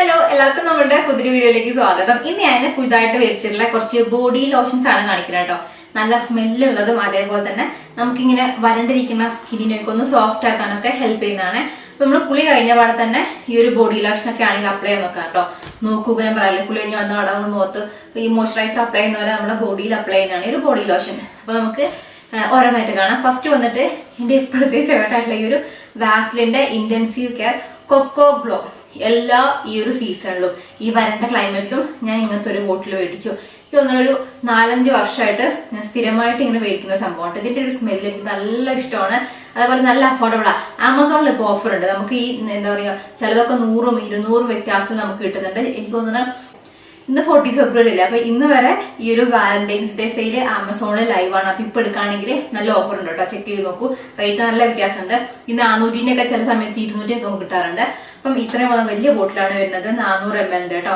Hello, എല്ലാവർക്കും നമ്മുടെ പുതിയ വീഡിയോയിലേക്ക് സ്വാഗതം. ഇന്ന് ഞാൻ പുതുതായിട്ട് മേടിച്ചിട്ടുള്ള കുറച്ച് ബോഡി ലോഷൻസ് ആണ് കാണിക്കുന്നത് കേട്ടോ. നല്ല സ്മെല്ലുള്ളതും അതേപോലെ തന്നെ നമുക്കിങ്ങനെ വരണ്ടിരിക്കുന്ന സ്കിന്നിനൊക്കെ ഒന്ന് സോഫ്റ്റ് ആക്കാനൊക്കെ ഹെൽപ്പ് ചെയ്യുന്നതാണ്. അപ്പൊ നമ്മൾ കുളി കഴിഞ്ഞ പാടെ തന്നെ ഈ ഒരു ബോഡി ലോഷനൊക്കെ ആണെങ്കിൽ അപ്ലൈ ചെയ്യാൻ നോക്കാം കേട്ടോ. നോക്കുക ഞാൻ പറയല്ലേ, കുളി കഴിഞ്ഞ വന്ന അവിടെ മുഖത്ത് ഈ മോയ്സ്ചറൈസർ അപ്ലൈ ചെയ്യുന്ന പോലെ നമ്മുടെ ബോഡിയിൽ അപ്ലൈ ചെയ്യുന്നതാണ് ഈ ഒരു ബോഡി ലോഷൻ. അപ്പൊ നമുക്ക് ഓരോന്നായിട്ട് കാണാം. ഫസ്റ്റ് വന്നിട്ട് എന്റെ ഇപ്പോഴത്തെ ഫേവറേറ്റ് ആയിട്ടുള്ള ഈ ഒരു വാസ്ലിന്റെ ഇന്റൻസീവ് കെയർ കൊക്കോ ഗ്ലോ. എല്ലാ ഈ ഒരു സീസണിലും ഈ വരണ്ട ക്ലൈമറ്റിലും ഞാൻ ഇങ്ങനത്തെ ഒരു ബോട്ടിൽ മേടിക്കും. എനിക്ക് തോന്നുന്നൊരു 4-5 വർഷമായിട്ട് ഞാൻ സ്ഥിരമായിട്ട് ഇങ്ങനെ മേടിക്കുന്ന സംഭവമാണ്. ഇതിന്റെ ഒരു സ്മെല്ല് എനിക്ക് നല്ല ഇഷ്ടമാണ്. അതേപോലെ നല്ല അഫോർഡബിളാ. ആമസോണിൽ ഇപ്പോൾ ഓഫർ ഉണ്ട്. നമുക്ക് ഈ എന്താ പറയുക, ചിലതൊക്കെ 100-200 വ്യത്യാസം നമുക്ക് കിട്ടുന്നുണ്ട്. എനിക്ക് തോന്നുന്നത് ഇന്ന് 14 ഫെബ്രുവരി അല്ലേ, അപ്പൊ ഇന്ന് വരെ ഈ ഒരു വാലന്റൈൻസ് ഡേ സെയില് ആമസോണിൽ ലൈവ് ആണ്. അപ്പൊ ഇപ്പൊ എടുക്കുകയാണെങ്കിൽ നല്ല ഓഫർ ഉണ്ട് കേട്ടോ. ചെക്ക് ചെയ്ത് നോക്കൂ. റേറ്റ് നല്ല വ്യത്യാസമുണ്ട്. ഈ 400 ഒക്കെ ചില സമയത്ത് 200 ഒക്കെ നമുക്ക് കിട്ടാറുണ്ട്. അപ്പം ഇത്രയും വലിയ ബോട്ടിലാണ് വരുന്നത്, 400 ml കേട്ടോ.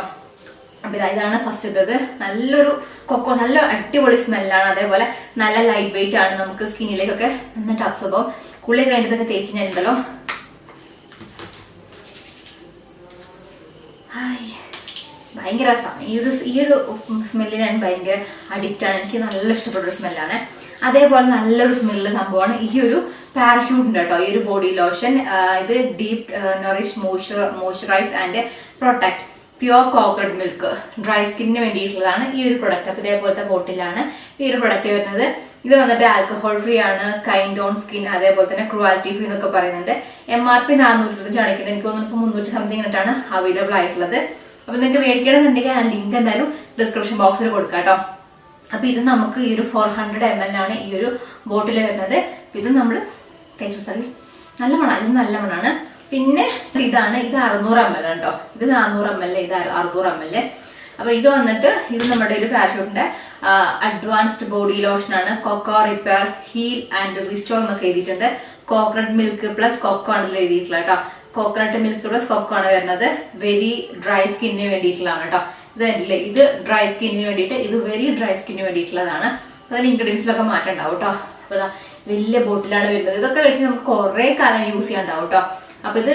അപ്പൊ ഇതാണ് ഫസ്റ്റ് ഇട്ടത്. നല്ലൊരു കൊക്കോ, നല്ല അടിപൊളി സ്മെല്ലാണ്. അതേപോലെ നല്ല ലൈറ്റ് വെയിറ്റ് ആണ്. നമുക്ക് സ്കിന്നിലേക്കൊക്കെ നന്നായിട്ട് അബ്സോർബ് ആവും. കുളി കഴിഞ്ഞതൊക്കെ തേച്ച് ഞാനുണ്ടല്ലോ. ഭയങ്കര ഈ ഒരു സ്മെല്ലിന് ഞാൻ ഭയങ്കര അഡിക്റ്റ് ആണ്. എനിക്ക് നല്ല ഇഷ്ടപ്പെട്ട ഒരു സ്മെല്ലാണ്. അതേപോലെ നല്ലൊരു സ്മെല്ലുള്ള സംഭവമാണ് ഈ ഒരു പാരഷൂട്ടിന്റെ കേട്ടോ. ഈ ഒരു ബോഡി ലോഷൻ ഇത് deep Nourish moisturise and protect pure coconut milk dry സ്കിന്നിന് വേണ്ടിയിട്ടുള്ളതാണ് ഈ ഒരു പ്രൊഡക്റ്റ്. അപ്പൊ ഇതേപോലത്തെ ബോട്ടിലാണ് ഈ ഒരു പ്രൊഡക്റ്റ് വരുന്നത്. ഇത് വന്നിട്ട് ആൽക്കഹോൾ ഫ്രീ ആണ്, കൈൻഡ് ഓൺ സ്കിൻ, അതേപോലെ തന്നെ ക്രുവാലിറ്റി ഫ്രീ എന്നൊക്കെ പറയുന്നുണ്ട്. MRP 425 അടയ്ക്കുന്നത്. എനിക്ക് തോന്നുന്നു 300 സംതിങ് ആയിട്ടാണ് അവൈലബിൾ ആയിട്ടുള്ളത്. അപ്പൊ നിങ്ങൾക്ക് മേടിക്കണമെന്നുണ്ടെങ്കിൽ ആ ലിങ്ക് എന്തായാലും ഡിസ്ക്രിപ്ഷൻ ബോക്സിൽ കൊടുക്കാം കേട്ടോ. അപ്പൊ ഇത് നമുക്ക് ഈ ഒരു 400 ml ആണ് ഈ ഒരു ബോട്ടിൽ വരുന്നത്. ഇത് നമ്മൾ നല്ല മണമാണ്. ഇത് നല്ല മണമാണ്. പിന്നെ ഇതാണ്, ഇത് 600 ml കേട്ടോ. ഇത് 400 ml, ഇത് 600 ml. അപ്പൊ ഇത് വന്നിട്ട് ഇത് നമ്മുടെ ഒരു പാരഷൂട്ടിന്റെ അഡ്വാൻസ്ഡ് ബോഡി ലോഷൻ ആണ്. Cocoa repair heal and restore എന്നൊക്കെ എഴുതിയിട്ടുണ്ട്. കോക്കനട്ട് മിൽക്ക് പ്ലസ് കൊക്കോ ആണ് ഇതിൽ എഴുതിയിട്ടുള്ളത് കേട്ടോ. കോക്കനട്ട് മിൽക്ക് പ്ലസ് കൊക്കോ ആണ് വരുന്നത്. വെരി ഡ്രൈ സ്കിന്നിന് വേണ്ടിയിട്ടുള്ളതാണ് കേട്ടോ. ഇതല്ലേ, ഇത് ഡ്രൈ സ്കിന്നിന് വേണ്ടിയിട്ട്, ഇത് വെരി ഡ്രൈ സ്കിന്നിന് വേണ്ടിയിട്ടുള്ളതാണ്. അതിൽ ഇൻഗ്രീഡിയൻസിലൊക്കെ മാറ്റം ഉണ്ടാവും കേട്ടോ. അപ്പൊ വലിയ ബോട്ടിലാണ് വരുന്നത്. ഇതൊക്കെ കഴിച്ച് നമുക്ക് കുറെ കാലം യൂസ് ചെയ്യാണ്ടാവും കേട്ടോ. അപ്പൊ ഇത്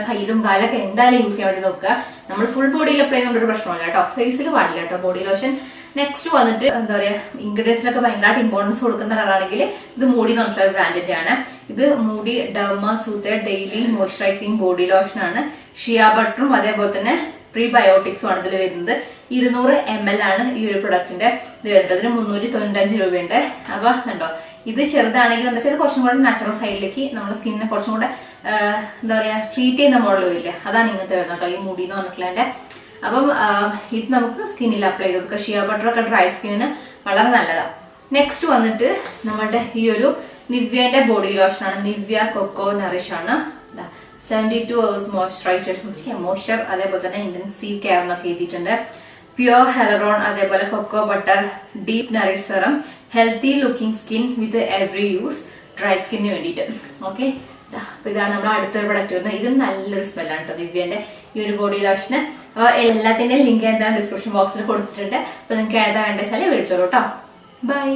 കയ്യിലും കാലൊക്കെ എന്തായാലും യൂസ് ചെയ്യാൻ വേണ്ടി നോക്കുക. നമ്മൾ ഫുൾ ബോഡിയിൽ അപ്ലൈ ചെയ്യുന്ന ഒരു പ്രശ്നമല്ല കേട്ടോ. ഫേസിൽ പാടില്ല കേട്ടോ ബോഡി ലോഷൻ. നെക്സ്റ്റ് വന്നിട്ട് എന്താ പറയാ, ഇൻഗ്രീഡിയൻസിനൊക്കെ ഭയങ്കരമായിട്ട് ഇമ്പോർട്ടൻസ് കൊടുക്കുന്ന ഒരാളാണെങ്കിൽ ഇത് മൂടി എന്ന് പറഞ്ഞിട്ടുള്ള ഒരു ബ്രാൻഡിന്റെ ആണ്. ഇത് മൂടി derma soothe daily moisturising body lotion ആണ്. ഷിയ ബട്ടറും അതേപോലെ തന്നെ പ്രീബയോട്ടിക്സും ആണ് ഇതിൽ വരുന്നത്. 200 ml ആണ് ഈ ഒരു പ്രൊഡക്റ്റിന്റെ ഇത് വരുന്നത്. ഇതിന് 395 രൂപയുണ്ട്. അപ്പൊ കണ്ടോ, ഇത് ചെറുതാണെങ്കിൽ എന്താ വെച്ചാൽ കുറച്ചും കൂടെ നാച്ചുറൽ സൈഡിലേക്ക് നമ്മുടെ സ്കിന്നിനെ കുറച്ചും കൂടെ എന്താ പറയാ ട്രീറ്റ് ചെയ്യുന്ന മോഡൽ വരില്ലേ, അതാണ് ഇങ്ങനത്തെ വരുന്നത് കേട്ടോ, ഈ മുടി എന്ന് പറഞ്ഞിട്ടുള്ളതിന്റെ. അപ്പം ഇത് നമുക്ക് സ്കിന്നിൽ അപ്ലൈ ചെയ്ത് കൊടുക്കുക. ഷിയ ബട്ടറൊക്കെ ഡ്രൈ സ്കിന്നിന് വളരെ നല്ലതാണ്. നെക്സ്റ്റ് വന്നിട്ട് നമ്മുടെ ഈ ഒരു നിവ്യന്റെ ബോഡി ലോഷൻ ആണ്. നിവ്യ കൊക്കോ നറിഷ് ആണ്. 72 hours മോയ്സ്ചർ, അതേപോലെ തന്നെ ഇന്റൻസീവ് കെയർ എന്നൊക്കെ എഴുതിയിട്ടുണ്ട്. പ്യുവർ ഹെലറോൺ, അതേപോലെ cocoa butter, deep nourish serum, healthy looking skin with every use, dry സ്കിന്നിന് വേണ്ടിയിട്ട്. ഓക്കെ, അപ്പൊ ഇതാണ് നമ്മുടെ അടുത്തൊരു പ്രൊഡക്റ്റ് വരുന്നത്. ഇതും നല്ലൊരു സ്മെല്ലാണ് കേട്ടോ നിവ്യന്റെ ഈ ഒരു ബോഡി ലോഷന്. അപ്പൊ എല്ലാത്തിന്റെയും ലിങ്ക് എന്താ ഡിസ്ക്രിപ്ഷൻ ബോക്സിൽ കൊടുത്തിട്ടുണ്ട്. അപ്പൊ നിങ്ങൾക്ക് ഏതാ വേണ്ട വെച്ചാൽ മേടിച്ചോളൂ കേട്ടോ. ബൈ.